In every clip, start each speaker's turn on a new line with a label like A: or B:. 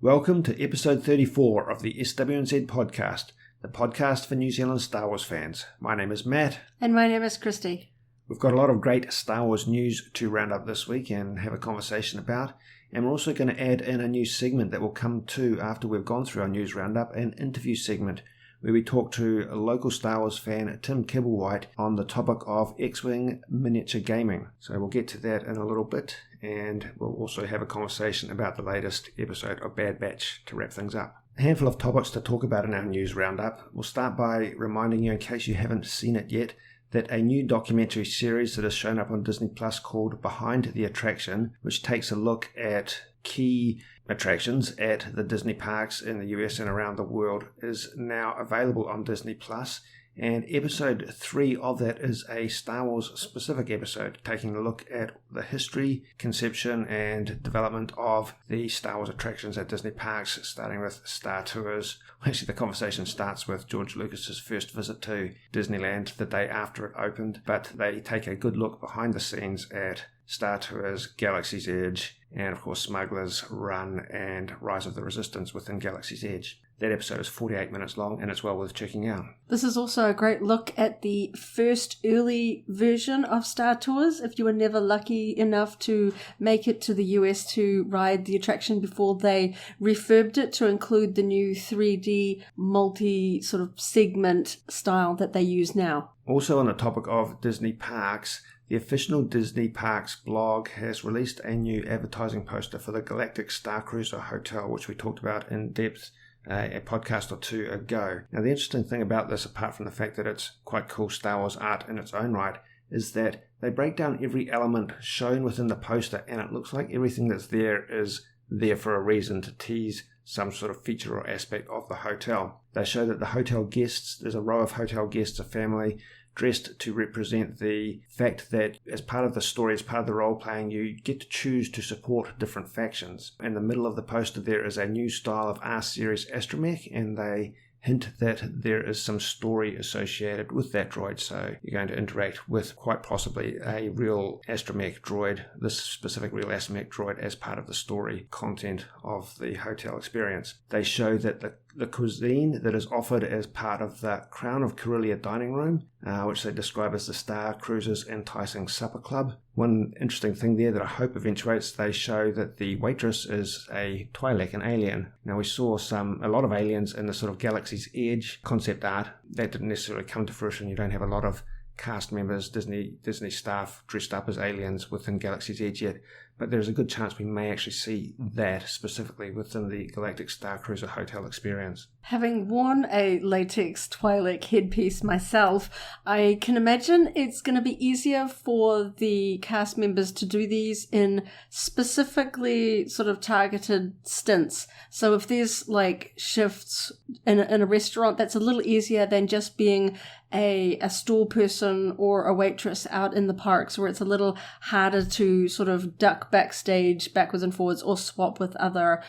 A: Welcome to episode 34 of the SWNZ Podcast, the podcast for New Zealand Star Wars fans. My name is Matt.
B: And my name is Christy.
A: We've got a lot of great Star Wars news to round up this week and have a conversation about. And we're also going to add in a new segment that will come to after we've gone through our news roundup, an interview segment where we talk to a local Star Wars fan, Tim Kibblewhite, on the topic of X-Wing miniature gaming. So we'll get to that in a little bit, and we'll also have a conversation about the latest episode of Bad Batch to wrap things up. A handful of topics to talk about in our news roundup. We'll start by reminding you, in case you haven't seen it yet, that a new documentary series that has shown up on Disney Plus called Behind the Attraction, which takes a look at key attractions at the Disney parks in the US and around the world, is now available on Disney Plus. And episode 3 of that is a Star Wars specific episode, taking a look at the history, conception and development of the Star Wars attractions at Disney parks, starting with Star Tours. Actually, the conversation starts with George Lucas's first visit to Disneyland the day after it opened, but they take a good look behind the scenes at Star Tours, Galaxy's Edge, and of course Smuggler's Run and Rise of the Resistance within Galaxy's Edge. That episode is 48 minutes long and it's well worth checking out.
B: This is also a great look at the first early version of Star Tours. If you were never lucky enough to make it to the US to ride the attraction before they refurbed it to include the new 3D multi sort of segment style that they use now.
A: Also on the topic of Disney parks, the official Disney Parks blog has released a new advertising poster for the Galactic Starcruiser Hotel, which we talked about in depth a podcast or two ago. Now, the interesting thing about this, apart from the fact that it's quite cool Star Wars art in its own right, is that they break down every element shown within the poster, and it looks like everything that's there is there for a reason, to tease some sort of feature or aspect of the hotel. They show that the hotel guests, there's a row of hotel guests, a family, dressed to represent the fact that as part of the story, as part of the role-playing, you get to choose to support different factions. In the middle of the poster there is a new style of R-Series astromech, and they hint that there is some story associated with that droid, so you're going to interact with quite possibly a real astromech droid, this specific real astromech droid, as part of the story content of the hotel experience. They show that the cuisine that is offered as part of the Crown of Corellia dining room, which they describe as the Star Cruiser's enticing supper club. One interesting thing there that I hope eventuates, they show that the waitress is a Twi'lek, an alien. Now, we saw a lot of aliens in the sort of Galaxy's Edge concept art. That didn't necessarily come to fruition. You don't have a lot of cast members, Disney staff dressed up as aliens within Galaxy's Edge yet, but there's a good chance we may actually see that specifically within the Galactic Starcruiser hotel experience.
B: Having worn a latex Twi'lek headpiece myself, I can imagine it's going to be easier for the cast members to do these in specifically sort of targeted stints. So if there's like shifts in a restaurant, that's a little easier than just being a store person or a waitress out in the parks, where it's a little harder to sort of duck backstage backwards and forwards or swap with other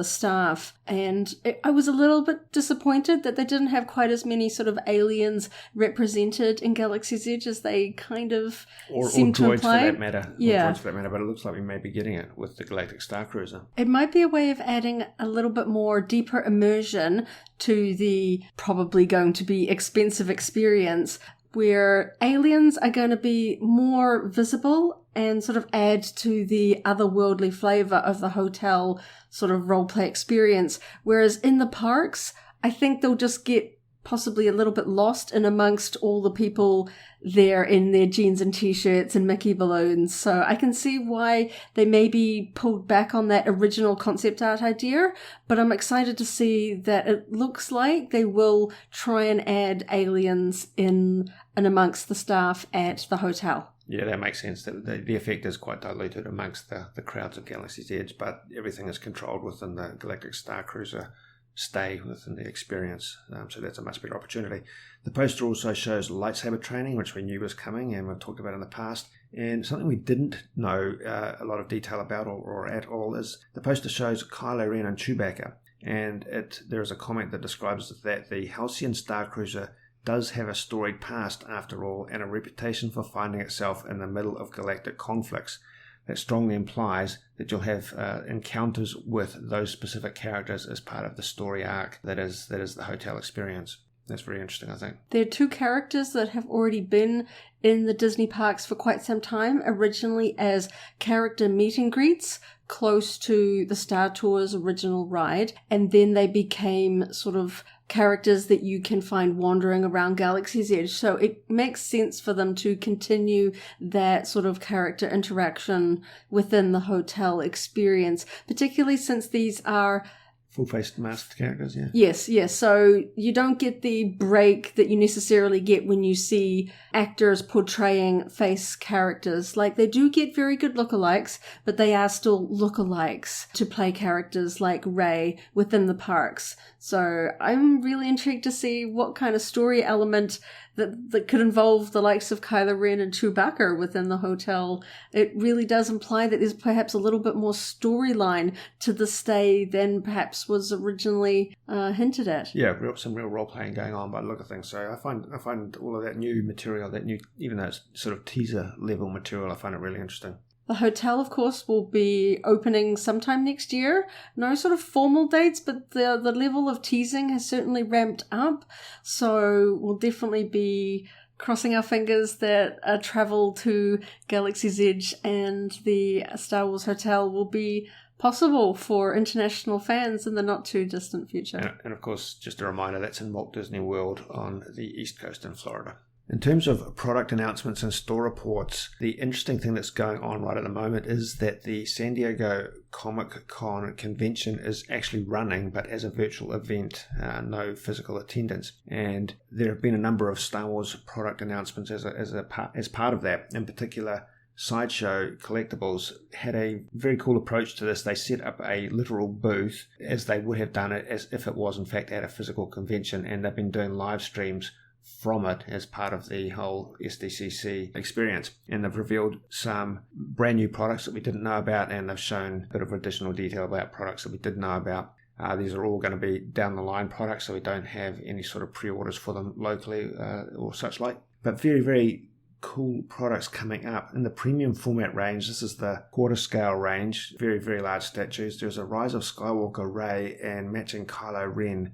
B: staff. And I was a little bit disappointed that they didn't have quite as many sort of aliens represented in Galaxy's Edge as they kind of seem to imply.
A: For that matter.
B: Yeah.
A: Or droids for that matter, but it looks like we may be getting it with the Galactic Starcruiser.
B: It might be a way of adding a little bit more deeper immersion to the probably going to be expensive experience, where aliens are going to be more visible and sort of add to the otherworldly flavor of the hotel sort of roleplay experience. Whereas in the parks, I think they'll just get possibly a little bit lost in amongst all the people there in their jeans and t-shirts and Mickey balloons. So I can see why they maybe pulled back on that original concept art idea, but I'm excited to see that it looks like they will try and add aliens in and amongst the staff at the hotel.
A: Yeah, that makes sense. The effect is quite diluted amongst the crowds of Galaxy's Edge, but everything is controlled within the Galactic Starcruiser stay within the experience, so that's a much better opportunity. The poster also shows lightsaber training, which we knew was coming and we've talked about in the past, and something we didn't know a lot of detail about or at all is the poster shows Kylo Ren and Chewbacca, and there is a comment that describes that the Halcyon Starcruiser does have a storied past after all, and a reputation for finding itself in the middle of galactic conflicts. that strongly implies that you'll have encounters with those specific characters as part of the story arc that is the hotel experience. That's very interesting, I think.
B: There are two characters that have already been in the Disney parks for quite some time, originally as character meet and greets close to the Star Tours original ride, and then they became sort of characters that you can find wandering around Galaxy's Edge. So it makes sense for them to continue that sort of character interaction within the hotel experience, particularly since these are
A: full-faced masked characters, yeah.
B: Yes. So you don't get the break that you necessarily get when you see actors portraying face characters. Like, they do get very good lookalikes, but they are still lookalikes to play characters like Rey within the parks. So I'm really intrigued to see what kind of story element that could involve the likes of Kylo Ren and Chewbacca within the hotel. It really does imply that there's perhaps a little bit more storyline to the stay than perhaps was originally hinted at.
A: Yeah, some real role-playing going on by the look of things. So I find all of that new material, even though it's sort of teaser-level material, I find it really interesting.
B: The hotel, of course, will be opening sometime next year. No sort of formal dates, but the level of teasing has certainly ramped up. So we'll definitely be crossing our fingers that a travel to Galaxy's Edge and the Star Wars Hotel will be possible for international fans in the not-too-distant future.
A: And of course, just a reminder, that's in Walt Disney World on the East Coast in Florida. In terms of product announcements and store reports, the interesting thing that's going on right at the moment is that the San Diego Comic-Con convention is actually running, but as a virtual event, no physical attendance. And there have been a number of Star Wars product announcements as part of that. In particular, Sideshow Collectibles had a very cool approach to this. They set up a literal booth as they would have done it as if it was in fact at a physical convention, and they've been doing live streams from it as part of the whole SDCC experience. And they've revealed some brand new products that we didn't know about, and they've shown a bit of additional detail about products that we did know about. These are all going to be down the line products, so we don't have any sort of pre-orders for them locally or such like. But very, very cool products coming up in the premium format range. This is the quarter scale range, very, very large statues. There's a Rise of Skywalker Rey and matching Kylo Ren.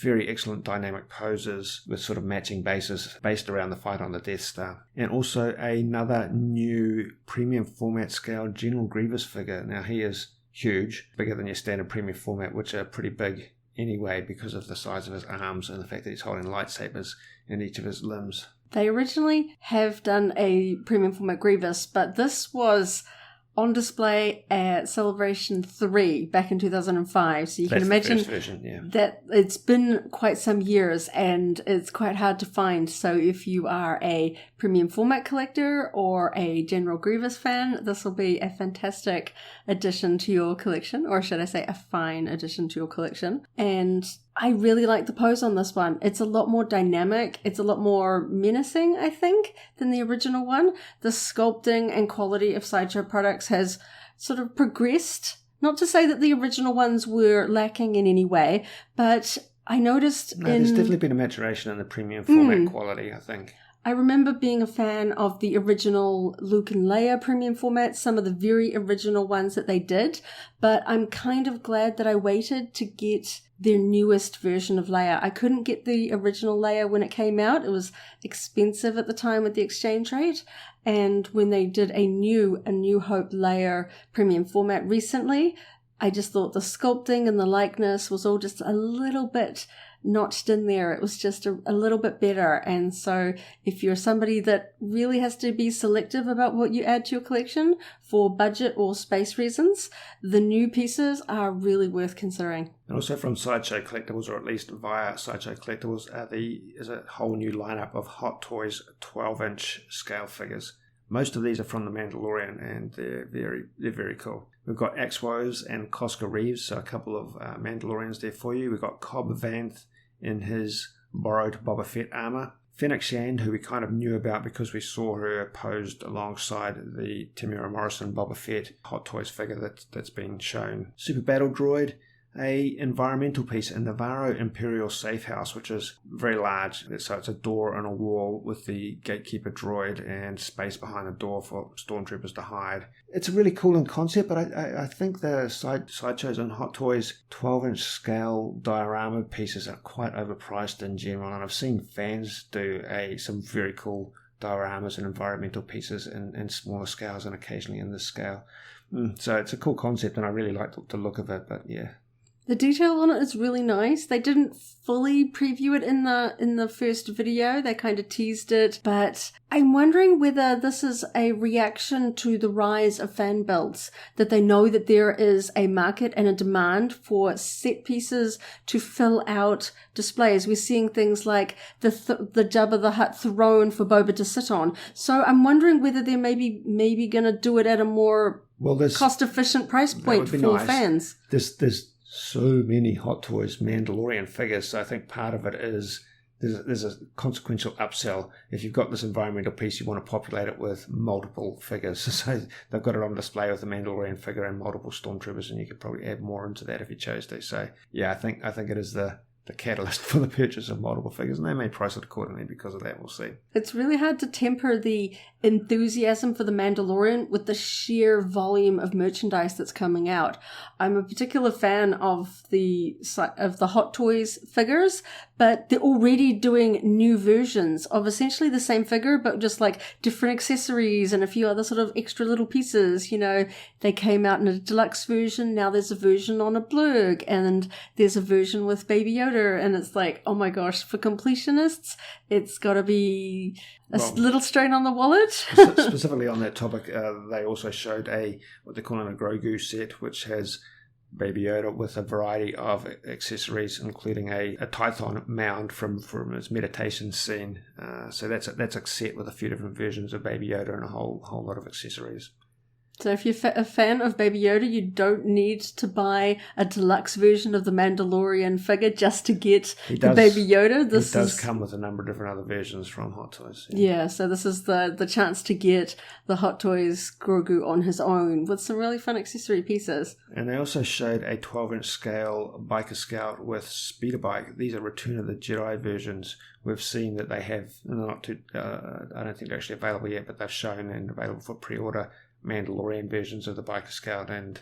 A: Very excellent dynamic poses with sort of matching bases based around the fight on the Death Star. And also another new premium format scale General Grievous figure. Now he is huge, bigger than your standard premium format, which are pretty big anyway because of the size of his arms and the fact that he's holding lightsabers in each of his limbs.
B: They originally have done a premium format Grievous, but this was on display at Celebration 3 back in 2005. So you can imagine that it's been quite some years and it's quite hard to find. So if you are a premium format collector or a General Grievous fan, this will be a fantastic addition to your collection, or should I say a fine addition to your collection. And I really like the pose on this one. It's a lot more dynamic. It's a lot more menacing, I think, than the original one. The sculpting and quality of Sideshow products has sort of progressed. Not to say that the original ones were lacking in any way, but I noticed
A: there's definitely been a maturation in the premium format quality, I think.
B: I remember being a fan of the original Luke and Leia premium format, some of the very original ones that they did, but I'm kind of glad that I waited to get their newest version of Leia. I couldn't get the original Leia when it came out. It was expensive at the time with the exchange rate, and when they did a New Hope Leia premium format recently, I just thought the sculpting and the likeness was all just a little bit notched in there. It was just a little bit better. And so if you're somebody that really has to be selective about what you add to your collection for budget or space reasons, the new pieces are really worth considering.
A: And also from Sideshow Collectibles, or at least via Sideshow Collectibles, is a whole new lineup of Hot Toys 12-inch scale figures. Most of these are from The Mandalorian, and they're very cool. We've got Axwos and Cosca Reeves, so a couple of Mandalorians there for you. We've got Cobb Vanth in his borrowed Boba Fett armor. Fennec Shand, who we kind of knew about because we saw her posed alongside the Temuera Morrison Boba Fett Hot Toys figure that's been shown. Super Battle Droid, a environmental piece in the Varro Imperial Safe House, which is very large. So it's a door and a wall with the gatekeeper droid and space behind the door for stormtroopers to hide. It's really cool in concept, but I think the Sideshows and Hot Toys 12-inch scale diorama pieces are quite overpriced in general, and I've seen fans do some very cool dioramas and environmental pieces in smaller scales and occasionally in this scale. So it's a cool concept, and I really like the look of it, but yeah.
B: The detail on it is really nice. They didn't fully preview it in the first video. They kind of teased it, but I'm wondering whether this is a reaction to the rise of fan builds, that they know that there is a market and a demand for set pieces to fill out displays. We're seeing things like the Jabba the Hutt throne for Boba to sit on. So I'm wondering whether they're maybe going to do it at a more cost-efficient price point for fans.
A: There's so many Hot Toys Mandalorian figures, so I think part of it is there's a consequential upsell. If you've got this environmental piece, you want to populate it with multiple figures. So they've got it on display with the Mandalorian figure and multiple stormtroopers, and you could probably add more into that if you chose to. So yeah, I think it is the catalyst for the purchase of multiple figures, and they may price it accordingly because of that. We'll see.
B: It's really hard to temper the enthusiasm for the Mandalorian with the sheer volume of merchandise that's coming out. I'm a particular fan of the Hot Toys figures, but they're already doing new versions of essentially the same figure, but just like different accessories and a few other sort of extra little pieces. You know, they came out in a deluxe version. Now there's a version on a blurg, and there's a version with Baby Yoda. And it's like, oh my gosh, for completionists, it's got to be a little strain on the wallet.
A: Specifically on that topic, they also showed what they're calling a Grogu set, which has Baby Yoda with a variety of accessories, including a Tython mound from his meditation scene. So that's a set with a few different versions of Baby Yoda and a whole lot of accessories.
B: So if you're a fan of Baby Yoda, you don't need to buy a deluxe version of the Mandalorian figure just to get the Baby Yoda.
A: It does come with a number of different other versions from Hot Toys.
B: Yeah, so this is the chance to get the Hot Toys Grogu on his own with some really fun accessory pieces. And
A: they also showed a 12-inch scale Biker Scout with Speeder Bike. These are Return of the Jedi versions. We've seen that they have, I don't think they're actually available yet, but they've shown and available for pre-order Mandalorian versions of the Biker Scout and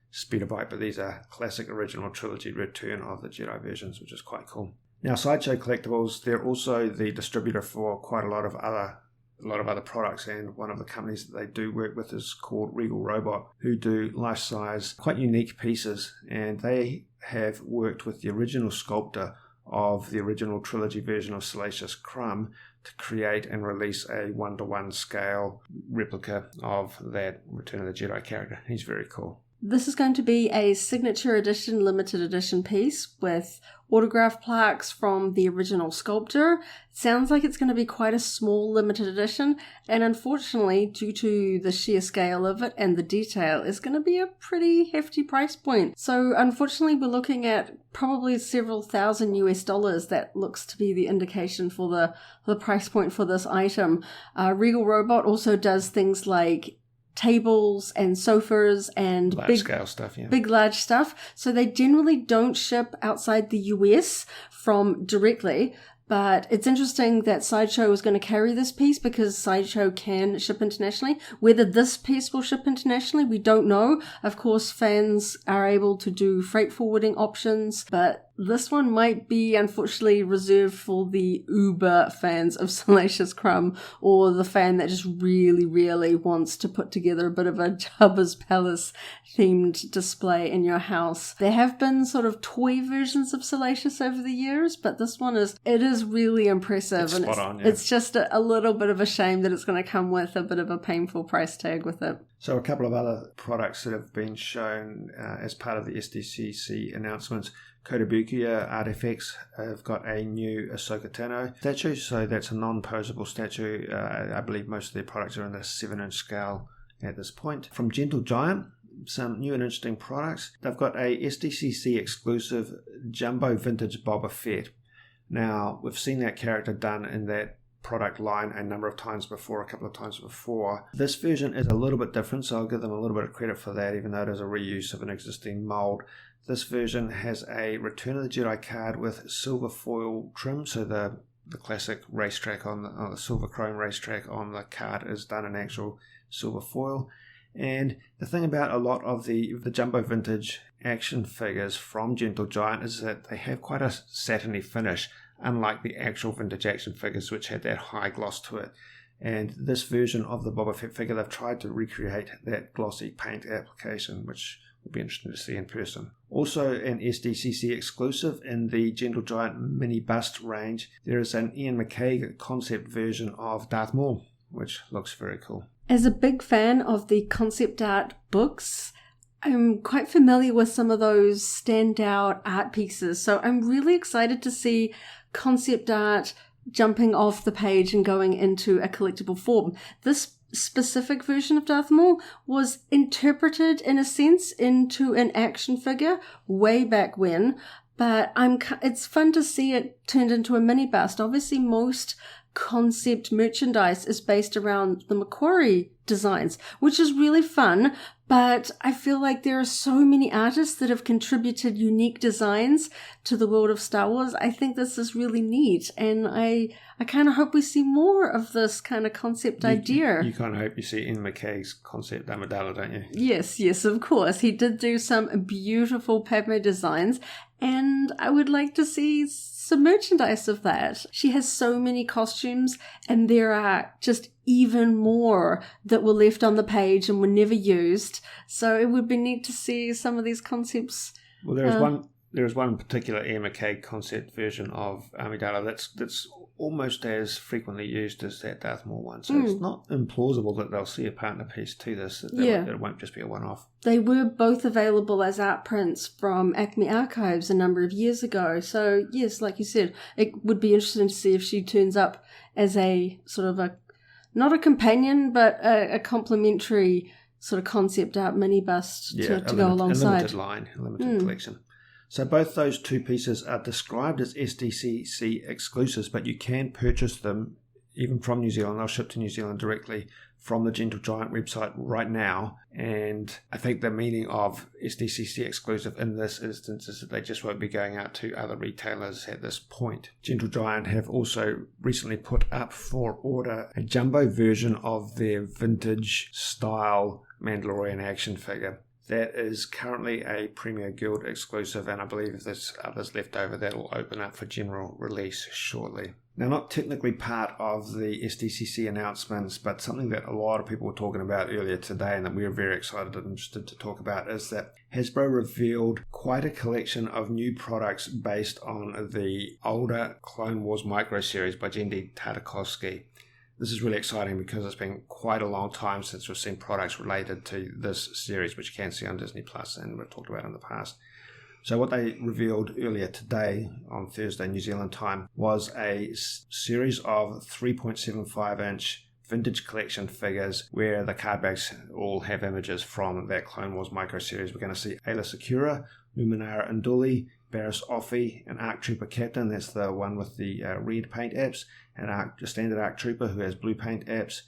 A: Speeder Bike, but these are classic original trilogy Return of the Jedi versions, which is quite cool. Now, Sideshow Collectibles, they're also the distributor for quite a lot of other products, and one of the companies that they do work with is called Regal Robot, who do life-size, quite unique pieces, and they have worked with the original sculptor of the original trilogy version of Salacious Crumb to create and release a 1-to-1 scale replica of that Return of the Jedi character. He's very cool.
B: This is going to be a signature edition, limited edition piece with autograph plaques from the original sculptor. It sounds like it's going to be quite a small limited edition, and unfortunately, due to the sheer scale of it and the detail, it's going to be a pretty hefty price point. So unfortunately, we're looking at probably several thousand US. That looks to be the indication for the price point for this item. Regal Robot also does things like tables and sofas and big large stuff. So they generally don't ship outside the US from directly. But it's interesting that Sideshow is going to carry this piece because Sideshow can ship internationally. Whether this piece will ship internationally, we don't know. Of course, fans are able to do freight forwarding options, but this one might be, unfortunately, reserved for the uber fans of Salacious Crumb, or the fan that just really, really wants to put together a bit of a Jabba's Palace themed display in your house. There have been sort of toy versions of Salacious over the years, but this one is really impressive. It's just a little bit of a shame that it's going to come with a bit of a painful price tag with it.
A: So a couple of other products that have been shown as part of the SDCC announcements. Kotobukiya Artifacts have got a new Ahsoka Tano statue, so that's a non-posable statue. I believe most of their products are in the 7-inch scale at this point. From Gentle Giant, some new and interesting products. They've got a SDCC exclusive Jumbo Vintage Boba Fett. Now, we've seen that character done in that product line a couple of times before. This version is a little bit different, so I'll give them a little bit of credit for that, even though it is a reuse of an existing mold. This version has a Return of the Jedi card with silver foil trim, so the classic racetrack on the silver chrome racetrack on the card is done in actual silver foil. And the thing about a lot of the Jumbo Vintage action figures from Gentle Giant is that they have quite a satiny finish, unlike the actual vintage action figures, which had that high gloss to it. And this version of the Boba Fett figure, they've tried to recreate that glossy paint application, which will be interesting to see in person. Also an SDCC exclusive in the Gentle Giant mini bust range, there is an Ian McCaig concept version of Darth Maul, which looks very cool.
B: As a big fan of the concept art books, I'm quite familiar with some of those standout art pieces, so I'm really excited to see concept art jumping off the page and going into a collectible form. This specific version of Darth Maul was interpreted, in a sense, into an action figure way back when, but it's fun to see it turned into a mini bust. Obviously, most concept merchandise is based around the Macquarie designs, which is really fun, but I feel like there are so many artists that have contributed unique designs to the world of Star Wars. I think this is really neat, and I kind of hope we see more of this kind of concept idea.
A: You kind of hope you see Ian McCaig's concept Amidala, don't you?
B: Yes, of course. He did do some beautiful Padme designs, and I would like to see some merchandise of that. She has so many costumes, and there are just even more that were left on the page and were never used. So it would be neat to see some of these concepts.
A: Well, there is one particular Ian McCaig concept version of Amidala that's almost as frequently used as that Darth Maul one. So it's not implausible that they'll see a partner piece to this. It won't just be a one-off.
B: They were both available as art prints from Acme Archives a number of years ago. So yes, like you said, it would be interesting to see if she turns up as a sort of not a companion, but a complementary sort of concept art mini bust to go alongside.
A: A limited collection. So both those two pieces are described as SDCC exclusives, but you can purchase them even from New Zealand. They'll ship to New Zealand directly from the Gentle Giant website right now. And I think the meaning of SDCC exclusive in this instance is that they just won't be going out to other retailers at this point. Gentle Giant have also recently put up for order a jumbo version of their vintage style Mandalorian action figure. That is currently a Premier Guild exclusive, and I believe if there's others left over, that'll open up for general release shortly. Now, not technically part of the SDCC announcements, but something that a lot of people were talking about earlier today and that we are very excited and interested to talk about is that Hasbro revealed quite a collection of new products based on the older Clone Wars micro series by Genndy Tartakovsky. This is really exciting because it's been quite a long time since we've seen products related to this series, which you can see on Disney Plus and we've talked about in the past. So what they revealed earlier today on Thursday New Zealand time was a series of 3.75-inch vintage collection figures where the card backs all have images from that Clone Wars micro series. We're going to see Ayla Secura, Luminara Unduli, Barriss Offee, an ARC Trooper Captain, that's the one with the red paint apps, a standard ARC Trooper who has blue paint apps,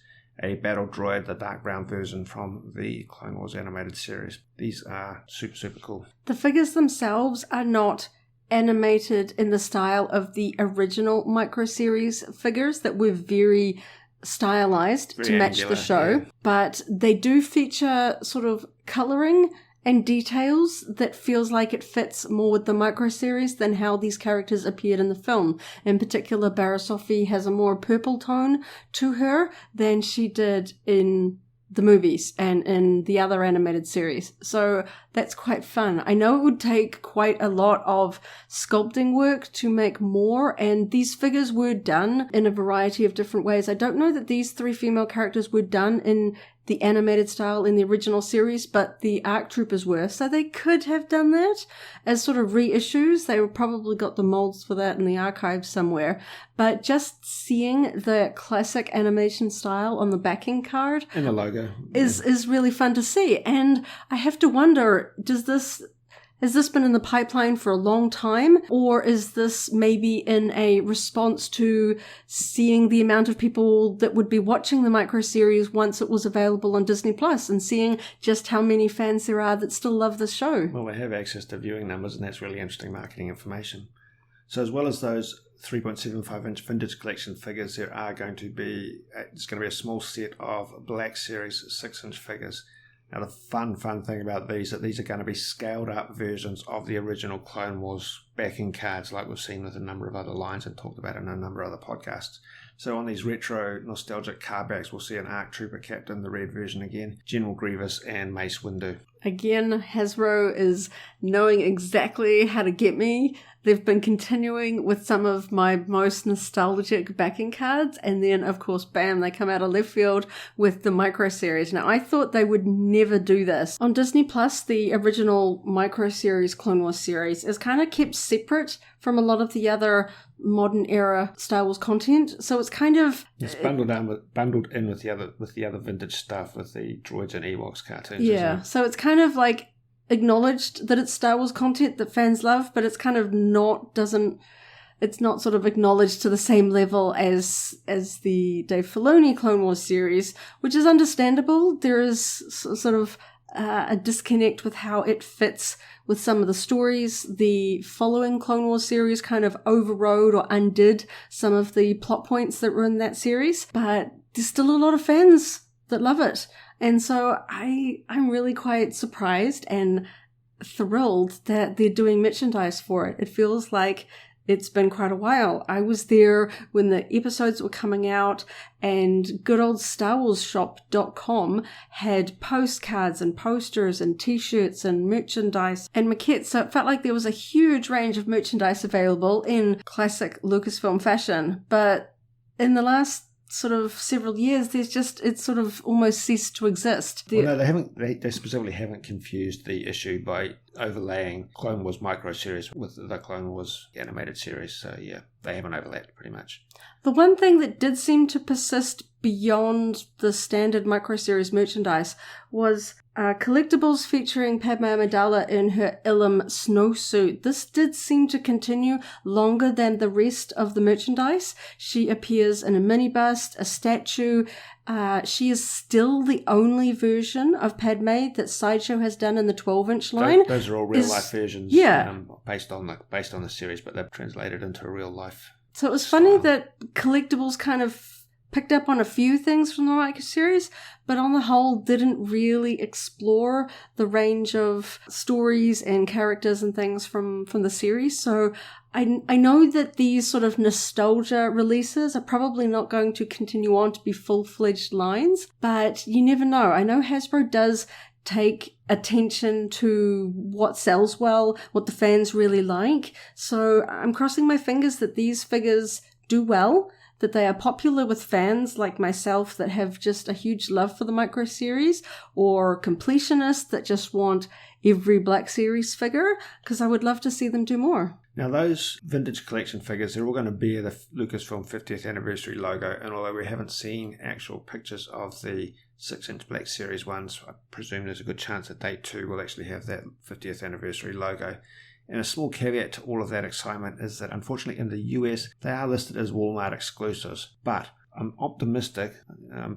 A: a Battle Droid, the dark brown version from the Clone Wars animated series. These are super, super cool.
B: The figures themselves are not animated in the style of the original micro series figures that were very stylized to match the show, but they do feature sort of colouring and details that feels like it fits more with the micro series than how these characters appeared in the film. In particular, Barriss Offee has a more purple tone to her than she did in the movies and in the other animated series. So that's quite fun. I know it would take quite a lot of sculpting work to make more, and these figures were done in a variety of different ways. I don't know that these three female characters were done in the animated style in the original series, but the ARC Troopers were, so they could have done that as sort of reissues. They were probably got the molds for that in the archives somewhere, but just seeing the classic animation style on the backing card
A: and the logo
B: is really fun to see. And I have to wonder, does this Has this been in the pipeline for a long time? Or is this maybe in a response to seeing the amount of people that would be watching the micro-series once it was available on Disney Plus and seeing just how many fans there are that still love the show?
A: Well, they have access to viewing numbers, and that's really interesting marketing information. So as well as those 3.75-inch vintage collection figures, there's going to be a small set of Black Series 6-inch figures. Now, the fun thing about these are these are going to be scaled-up versions of the original Clone Wars backing cards, like we've seen with a number of other lines and talked about in a number of other podcasts. So on these retro nostalgic card backs, we'll see an ARC Trooper Captain, the red version again, General Grievous, and Mace Windu.
B: Again, Hasbro is knowing exactly how to get me. They've been continuing with some of my most nostalgic backing cards, and then, of course, bam, they come out of left field with the micro series. Now, I thought they would never do this. On Disney Plus, the original micro series Clone Wars series is kind of kept separate from a lot of the other modern era Star Wars content, so it's kind of
A: it's bundled in with the other vintage stuff, with the droids and Ewoks cartoons.
B: Yeah, so it's kind of like acknowledged that it's Star Wars content that fans love, but it's kind of it's not sort of acknowledged to the same level as the Dave Filoni Clone Wars series, which is understandable. There is sort of a disconnect with how it fits with some of the stories. The following Clone Wars series kind of overrode or undid some of the plot points that were in that series, but there's still a lot of fans that love it. And so I'm really quite surprised and thrilled that they're doing merchandise for it. It feels like it's been quite a while. I was there when the episodes were coming out, and good old StarWarsShop.com had postcards and posters and t-shirts and merchandise and maquettes. So it felt like there was a huge range of merchandise available in classic Lucasfilm fashion. But in the last sort of several years, it's sort of almost ceased to exist.
A: Well, no, they specifically haven't confused the issue by overlaying Clone Wars micro series with the Clone Wars animated series. So yeah, they haven't overlapped pretty much.
B: The one thing that did seem to persist beyond the standard micro series merchandise was collectibles featuring Padme Amidala in her Ilum snowsuit. This did seem to continue longer than the rest of the merchandise. She appears in a mini bust, a statue. She is still the only version of Padme that Sideshow has done in the 12-inch line.
A: Those are all real-life versions,
B: yeah,
A: based on the series, but they've translated into a real-life.
B: So it was funny that Collectibles kind of picked up on a few things from the micro series, but on the whole didn't really explore the range of stories and characters and things from the series. So I know that these sort of nostalgia releases are probably not going to continue on to be full-fledged lines, but you never know. I know Hasbro does take attention to what sells well, what the fans really like. So I'm crossing my fingers that these figures do well, that they are popular with fans like myself that have just a huge love for the micro series, or completionists that just want every Black Series figure, because I would love to see them do more.
A: Now, those vintage collection figures, they're all going to bear the Lucasfilm 50th anniversary logo, and although we haven't seen actual pictures of the 6-inch Black Series ones, I presume there's a good chance that they too will actually have that 50th anniversary logo. And a small caveat to all of that excitement is that unfortunately in the US, they are listed as Walmart exclusives. But I'm optimistic,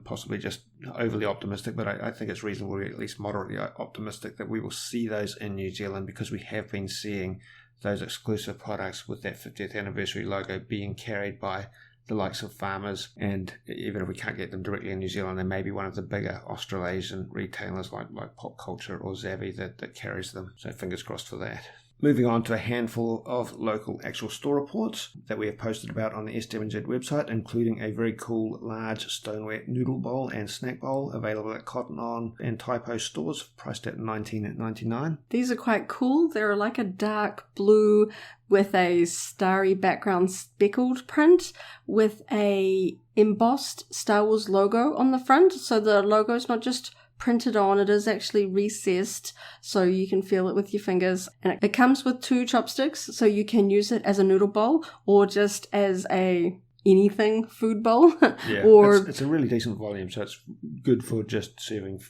A: possibly just overly optimistic, but I think it's reasonable, at least moderately optimistic, that we will see those in New Zealand, because we have been seeing those exclusive products with that 50th anniversary logo being carried by the likes of Farmers, and even if we can't get them directly in New Zealand, they may be one of the bigger Australasian retailers like Pop Culture or Zavvi that carries them. So fingers crossed for that. Moving on to a handful of local actual store reports that we have posted about on the SWNZ website, including a very cool large stoneware noodle bowl and snack bowl available at Cotton On and Typo stores, priced at $19.99.
B: These are quite cool. They're like a dark blue with a starry background speckled print with a embossed Star Wars logo on the front. So the logo is not just printed on, it is actually recessed so you can feel it with your fingers. And it comes with 2 chopsticks, so you can use it as a noodle bowl or just as a anything food bowl.
A: Yeah,
B: or
A: it's a really decent volume, so it's good for just serving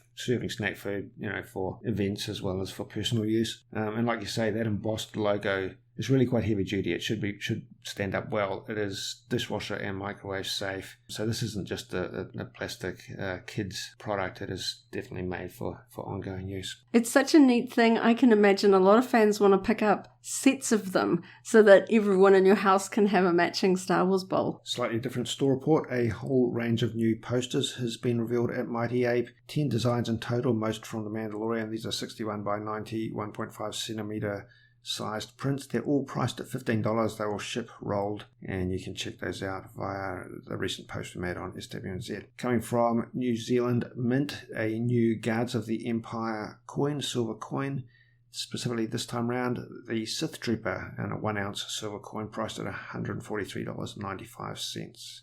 A: snack food, for events as well as for personal use. And like you say, that embossed logo is really quite heavy duty. It should stand up well. It is dishwasher and microwave safe. So this isn't just a plastic kids product. It is definitely made for ongoing use.
B: It's such a neat thing. I can imagine a lot of fans want to pick up sets of them so that everyone in your house can have a matching Star Wars bowl.
A: Slightly different store report. A whole range of new posters has been revealed at Mighty Ape. 10 designs in total, most from The Mandalorian. These are 61 by 90, 1.5 centimeter sized prints. They're all priced at $15. They will ship rolled, and you can check those out via the recent post we made on SWNZ. Coming from New Zealand Mint, a new Guards of the Empire coin, silver coin. Specifically this time round, the Sith Trooper, and a 1 ounce silver coin priced at $143.95.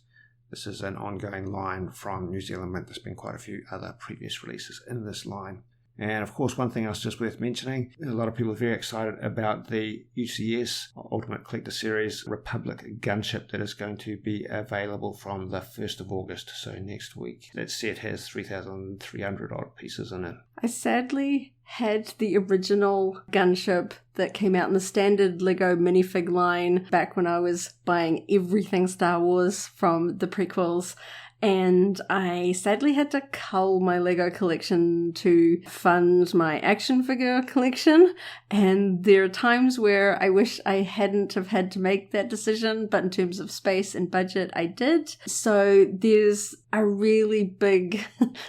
A: This is an ongoing line from New Zealand Mint. There's been quite a few other previous releases in this line. And of course, one thing else just worth mentioning, a lot of people are very excited about the UCS, Ultimate Collector Series Republic gunship that is going to be available from the 1st of August, so next week. That set has 3,300 odd pieces in it.
B: I sadly had the original gunship that came out in the standard Lego minifig line back when I was buying everything Star Wars from the prequels. And I sadly had to cull my Lego collection to fund my action figure collection. And there are times where I wish I hadn't have had to make that decision, but in terms of space and budget, I did. So there's a really big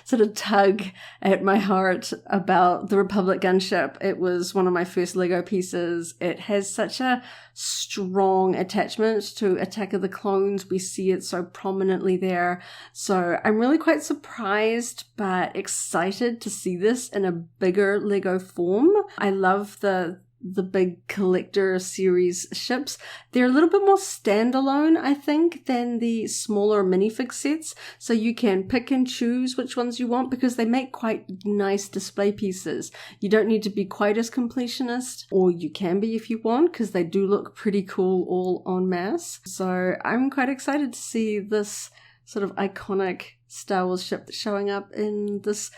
B: sort of tug at my heart about the Republic gunship. It was one of my first Lego pieces. It has such a strong attachment to Attack of the Clones. We see it so prominently there. So I'm really quite surprised but excited to see this in a bigger Lego form. I love the big collector series ships. They're a little bit more standalone, I think, than the smaller minifig sets. So you can pick and choose which ones you want because they make quite nice display pieces. You don't need to be quite as completionist, or you can be if you want, because they do look pretty cool all en masse. So I'm quite excited to see this sort of iconic Star Wars ship showing up in this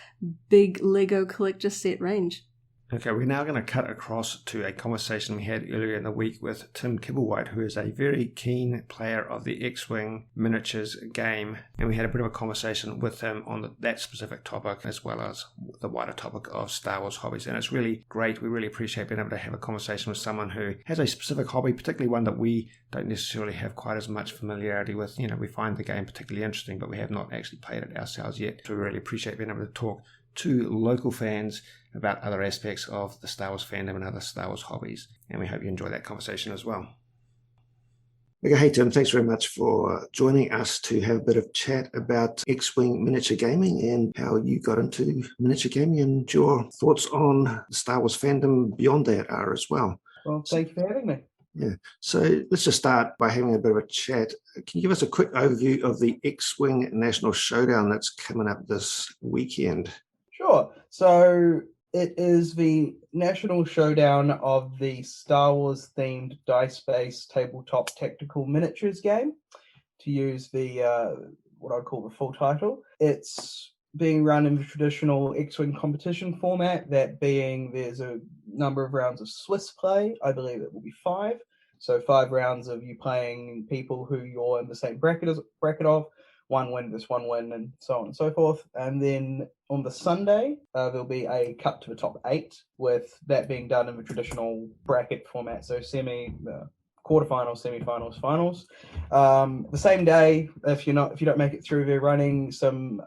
B: big Lego collector set range.
A: Okay, we're now going to cut across to a conversation we had earlier in the week with Tim Kibblewhite, who is a very keen player of the X-Wing miniatures game. And we had a bit of a conversation with him on that specific topic, as well as the wider topic of Star Wars hobbies. And it's really great. We really appreciate being able to have a conversation with someone who has a specific hobby, particularly one that we don't necessarily have quite as much familiarity with. We find the game particularly interesting, but we have not actually played it ourselves yet. So we really appreciate being able to talk to local fans about other aspects of the Star Wars fandom and other Star Wars hobbies. And we hope you enjoy that conversation as well. Okay, hey Tim, thanks very much for joining us to have a bit of chat about X-Wing miniature gaming and how you got into miniature gaming and your thoughts on the Star Wars fandom beyond that are as well.
C: Well, thank you for having me.
A: Yeah, so let's just start by having a bit of a chat. Can you give us a quick overview of the X-Wing National Showdown that's coming up this weekend?
C: Sure. So it is the national showdown of the Star Wars themed dice-based tabletop tactical miniatures game, to use the what I'd call the full title. It's being run in the traditional X-Wing competition format, that being there's a number of rounds of Swiss play. I believe it will be 5. So 5 rounds of you playing people who you're in the same bracket of, 1 win versus 1 win, and so on and so forth. And then on the Sunday, there'll be a cut to the top 8, with that being done in the traditional bracket format. So quarterfinals, semi-finals, finals. The same day, if you don't make it through, they're running some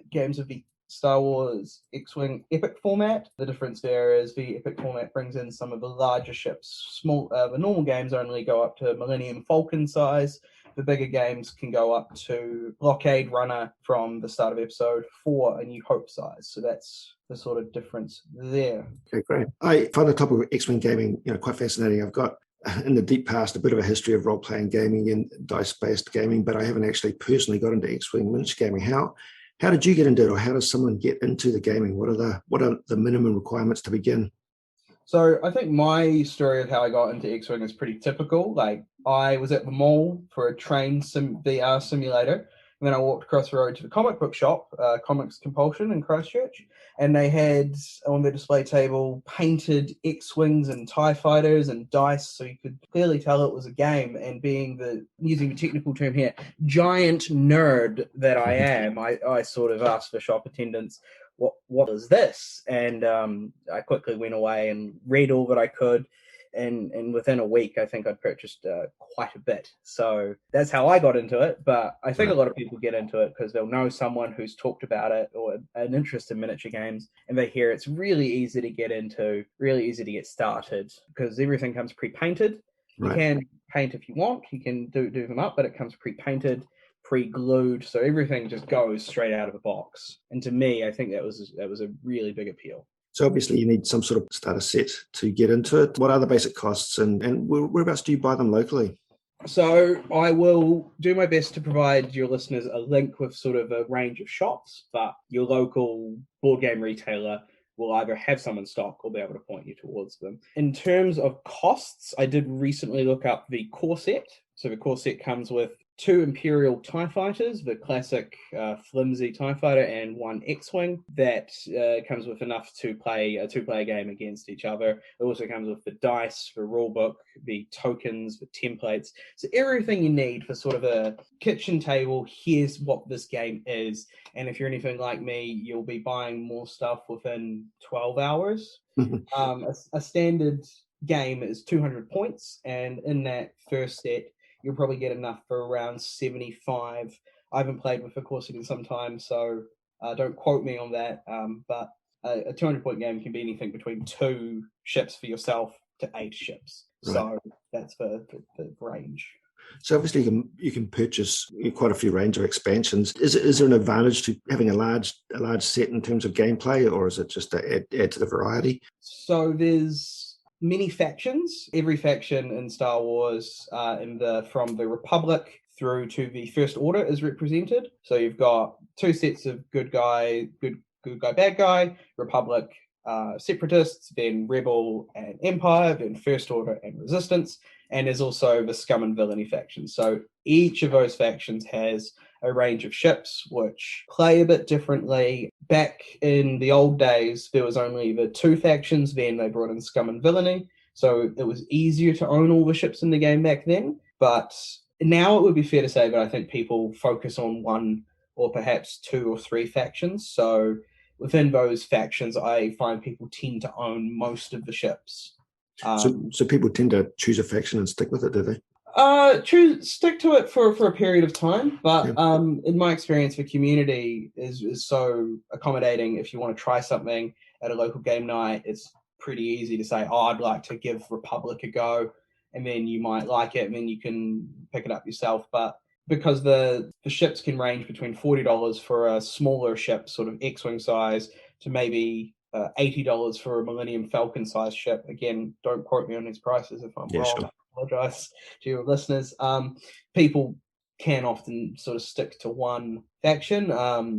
C: games of the Star Wars X-Wing Epic format. The difference there is the Epic format brings in some of the larger ships. The normal games only go up to Millennium Falcon size. The bigger games can go up to Blockade Runner from the start of episode 4, A New Hope size. So that's the sort of difference there.
A: Okay, great. I find the topic of X-Wing gaming, quite fascinating. I've got in the deep past a bit of a history of role-playing gaming and dice-based gaming, but I haven't actually personally got into X-Wing miniature gaming. How did you get into it, or how does someone get into the gaming? What are the minimum requirements to begin?
C: So I think my story of how I got into X-Wing is pretty typical. Like, I was at the mall for a train VR simulator, and then I walked across the road to the comic book shop, Comics Compulsion in Christchurch, and they had on their display table painted X-Wings and TIE fighters and dice, so you could clearly tell it was a game. And using the technical term here, giant nerd that I am, I sort of asked the shop attendants, what is this? And I quickly went away and read all that I could. And within a week, I think I'd purchased quite a bit. So that's how I got into it. But I think a lot of people get into it because they'll know someone who's talked about it or an interest in miniature games, and they hear it's really easy to get into, really easy to get started because everything comes pre-painted. You can paint if you want. You can do them up, but it comes pre-painted, pre-glued, so everything just goes straight out of the box. And to me, I think that was a really big appeal.
A: So obviously you need some sort of starter set to get into it. What are the basic costs and whereabouts do you buy them locally?
C: So I will do my best to provide your listeners a link with sort of a range of shops, but your local board game retailer will either have some in stock or be able to point you towards them. In terms of costs, I did recently look up the core set. So the core set comes with 2 Imperial TIE fighters, the classic flimsy TIE fighter, and 1 X-Wing. That comes with enough to play a 2-player game against each other. It also comes with the dice, the rulebook, the tokens, the templates. So everything you need for sort of a kitchen table, here's what this game is. And if you're anything like me, you'll be buying more stuff within 12 hours. A standard game is 200 points, and in that first set, you'll probably get enough for around 75. I haven't played with the core set in some time, so don't quote me on that. But a 200-point game can be anything between 2 ships for yourself to 8 ships. Right. So that's the range.
A: So obviously you can purchase quite a few range of expansions. Is there an advantage to having a large set in terms of gameplay, or is it just to add to the variety?
C: So there's many factions. Every faction in Star Wars, from the Republic through to the First Order is represented. So you've got 2 sets of good guy, bad guy, Republic, Separatists, then Rebel and Empire, then First Order and Resistance, and there's also the Scum and Villainy faction. So each of those factions has a range of ships which play a bit differently. Back in the old days, there was only the 2 factions, then they brought in Scum and Villainy, so it was easier to own all the ships in the game back then. But now it would be fair to say that I think people focus on 1 or perhaps 2 or 3 factions. So within those factions, I find people tend to own most of the ships.
A: So people tend to choose a faction and stick with it, do they?
C: Stick to it for a period of time, but in my experience, the community is so accommodating. If you want to try something at a local game night, it's pretty easy to say, I'd like to give Republic a go, and then you might like it, and then you can pick it up yourself. But because the ships can range between $40 for a smaller ship, sort of X-Wing size, to maybe $80 for a Millennium Falcon size ship. Again, don't quote me on these prices if I'm wrong. Sure. I apologize to your listeners. People can often sort of stick to 1 faction.